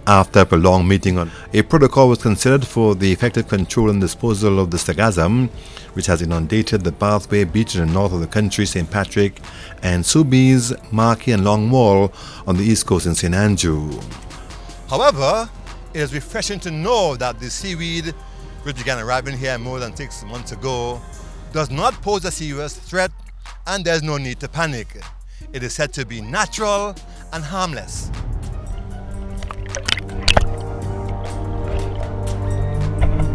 After a prolonged meeting, a protocol was considered for the effective control and disposal of the Sagassum, which has inundated the Pathway Beach in the north of the country, St. Patrick, and Sobeys, Markey and Long Wall on the east coast in St. Andrew. However, it is refreshing to know that the seaweed, which began arriving here more than 6 months ago, does not pose a serious threat, and there's no need to panic. It is said to be natural and harmless.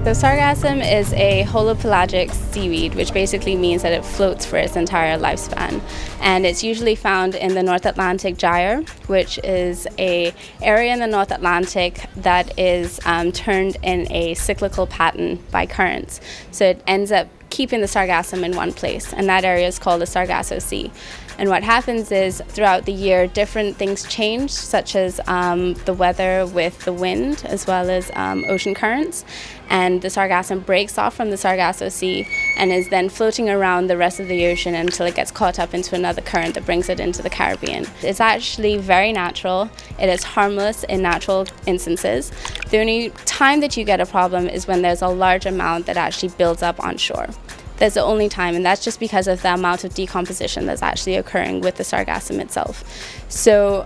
So Sargassum is a holopelagic seaweed, which basically means that it floats for its entire lifespan. And it's usually found in the North Atlantic Gyre, which is an area in the North Atlantic that is turned in a cyclical pattern by currents. So it ends up keeping the Sargassum in one place, and that area is called the Sargasso Sea. And what happens is throughout the year, different things change, such as the weather with the wind, as well as ocean currents. And the Sargassum breaks off from the Sargasso Sea and is then floating around the rest of the ocean until it gets caught up into another current that brings it into the Caribbean. It's actually very natural. It is harmless in natural instances. The only time that you get a problem is when there's a large amount that actually builds up on shore. That's the only time, and that's just because of the amount of decomposition that's actually occurring with the Sargassum itself. So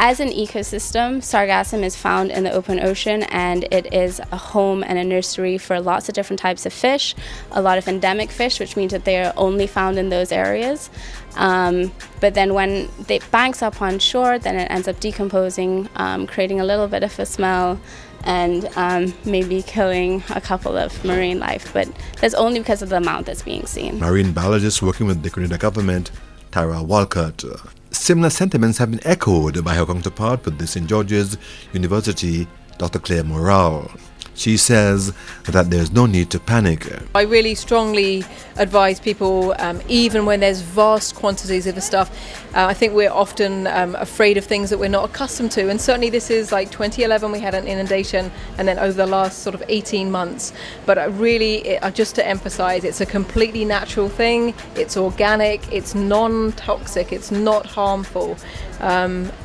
as an ecosystem, Sargassum is found in the open ocean, and it is a home and a nursery for lots of different types of fish, a lot of endemic fish, which means that they are only found in those areas. But then when it banks up on shore, then it ends up decomposing, creating a little bit of a smell, and maybe killing a couple of marine life, but that's only because of the amount that's being seen. Marine biologist working with the Grenada government, Tyra Walcott. Similar sentiments have been echoed by her counterpart with the St. George's University, Dr. Claire Morale. She says that there's no need to panic. I really strongly advise people, even when there's vast quantities of the stuff, I think we're often afraid of things that we're not accustomed to. And certainly this is like 2011, we had an inundation, and then over the last sort of 18 months. But just to emphasize, it's a completely natural thing. It's organic, it's non-toxic, it's not harmful.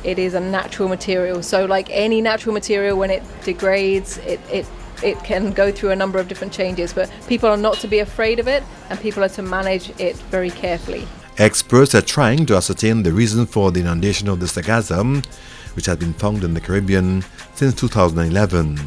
It is a natural material. So like any natural material, when it degrades, it can go through a number of different changes, but people are not to be afraid of it, and people are to manage it very carefully. Experts are trying to ascertain the reason for the inundation of the Sagassum, which has been found in the Caribbean since 2011.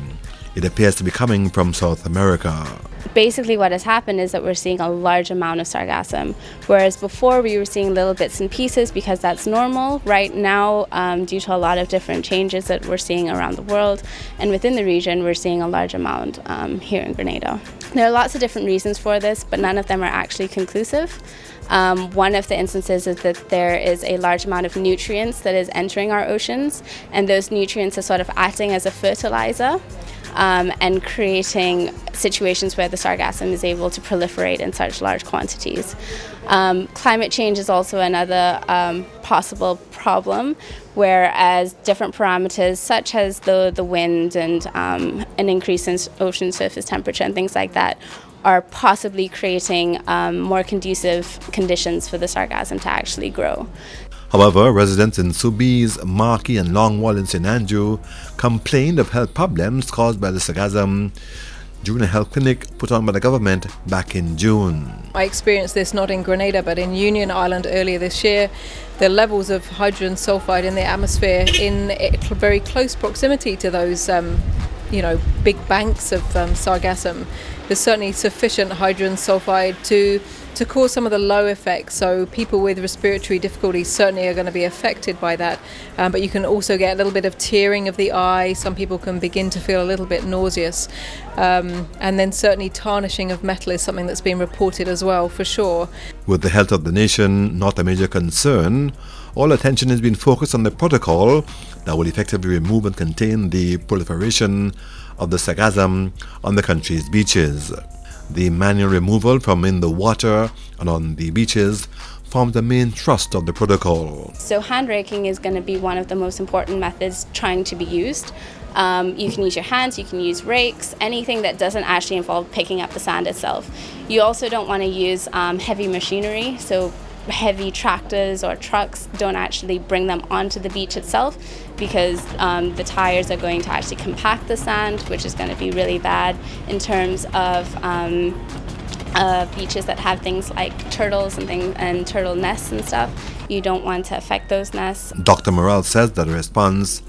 It appears to be coming from South America. Basically what has happened is that we're seeing a large amount of Sargassum, whereas before we were seeing little bits and pieces because that's normal. Right now, due to a lot of different changes that we're seeing around the world and within the region, we're seeing a large amount here in Grenada. There are lots of different reasons for this, but none of them are actually conclusive. One of the instances is that there is a large amount of nutrients that is entering our oceans, and those nutrients are sort of acting as a fertilizer and creating situations where the Sargassum is able to proliferate in such large quantities. Climate change is also another possible problem, whereas different parameters such as the wind and an increase in ocean surface temperature and things like that are possibly creating more conducive conditions for the Sargassum to actually grow. However, residents in Sobeys, Markey and Long Wall in St. Andrew complained of health problems caused by the Sagassum during a health clinic put on by the government back in June. I experienced this not in Grenada but in Union Island earlier this year. The levels of hydrogen sulfide in the atmosphere in very close proximity to those big banks of Sargassum. There's certainly sufficient hydrogen sulfide to cause some of the low effects. So people with respiratory difficulties certainly are going to be affected by that. But you can also get a little bit of tearing of the eye. Some people can begin to feel a little bit nauseous. And then certainly tarnishing of metal is something that's been reported as well, for sure. With the health of the nation not a major concern, all attention has been focused on the protocol that will effectively remove and contain the proliferation of the Sagassum on the country's beaches. The manual removal from in the water and on the beaches forms the main thrust of the protocol. So hand raking is going to be one of the most important methods trying to be used. You can use your hands, you can use rakes, anything that doesn't actually involve picking up the sand itself. You also don't want to use heavy machinery, so heavy tractors or trucks don't actually bring them onto the beach itself, because the tires are going to actually compact the sand, which is going to be really bad in terms of beaches that have things like turtles and turtle nests and stuff. You don't want to affect those nests. Dr. Morrell says that the response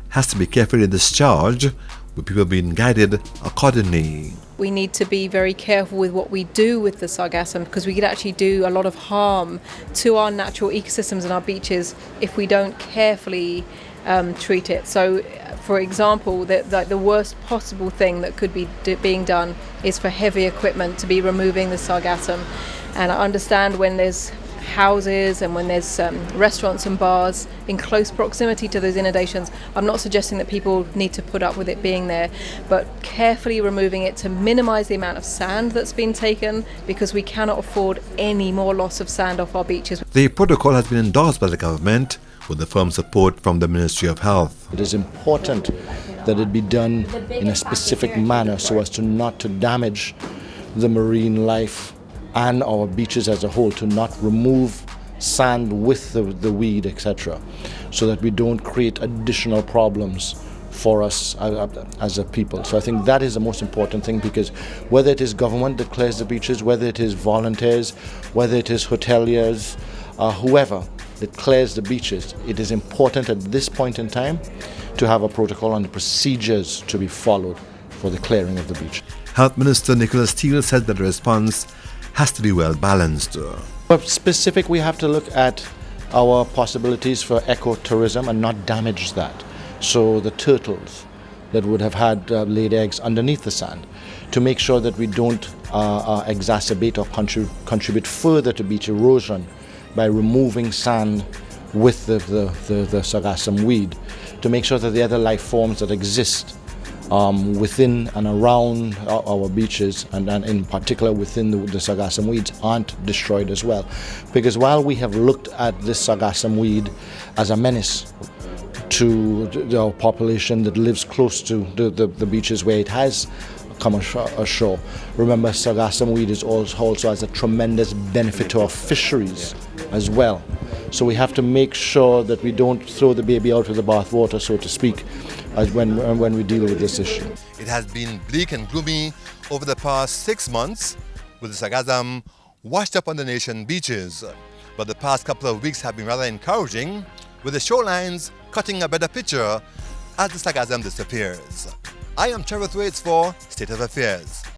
has to be carefully discharged, with people being guided accordingly. We need to be very careful with what we do with the sargassum, because we could actually do a lot of harm to our natural ecosystems and our beaches if we don't carefully treat it. So, for example, the worst possible thing that could be being done is for heavy equipment to be removing the sargassum. And I understand when there's houses and when there's restaurants and bars in close proximity to those inundations, I'm not suggesting that people need to put up with it being there, but carefully removing it to minimize the amount of sand that's been taken, because we cannot afford any more loss of sand off our beaches. The protocol has been endorsed by the government with the firm support from the Ministry of Health. It is important that it be done in a specific manner so as to not to damage the marine life and our beaches as a whole, to not remove sand with the weed, etc., so that we don't create additional problems for us as a people. So I think that is the most important thing, because whether it is government that clears the beaches, whether it is volunteers, whether it is hoteliers, whoever that clears the beaches, it is important at this point in time to have a protocol on the procedures to be followed for the clearing of the beach. Health Minister Nicholas Steele said that the response has to be well balanced. But specific, we have to look at our possibilities for ecotourism and not damage that. So the turtles that would have had laid eggs underneath the sand, to make sure that we don't exacerbate or contribute further to beach erosion by removing sand with the Sagassum weed, to make sure that the other life forms that exist within and around our beaches, and in particular within the Sargassum weeds, aren't destroyed as well. Because while we have looked at this Sargassum weed as a menace to our population that lives close to the beaches where it has come ashore, remember Sargassum weed is also has a tremendous benefit to our fisheries as well. So we have to make sure that we don't throw the baby out with the bathwater, so to speak, when we deal with this issue. It has been bleak and gloomy over the past 6 months, with the Sagassum washed up on the nation beaches. But the past couple of weeks have been rather encouraging, with the shorelines cutting a better picture as the Sagassum disappears. I am Trevor Thwaites for State of Affairs.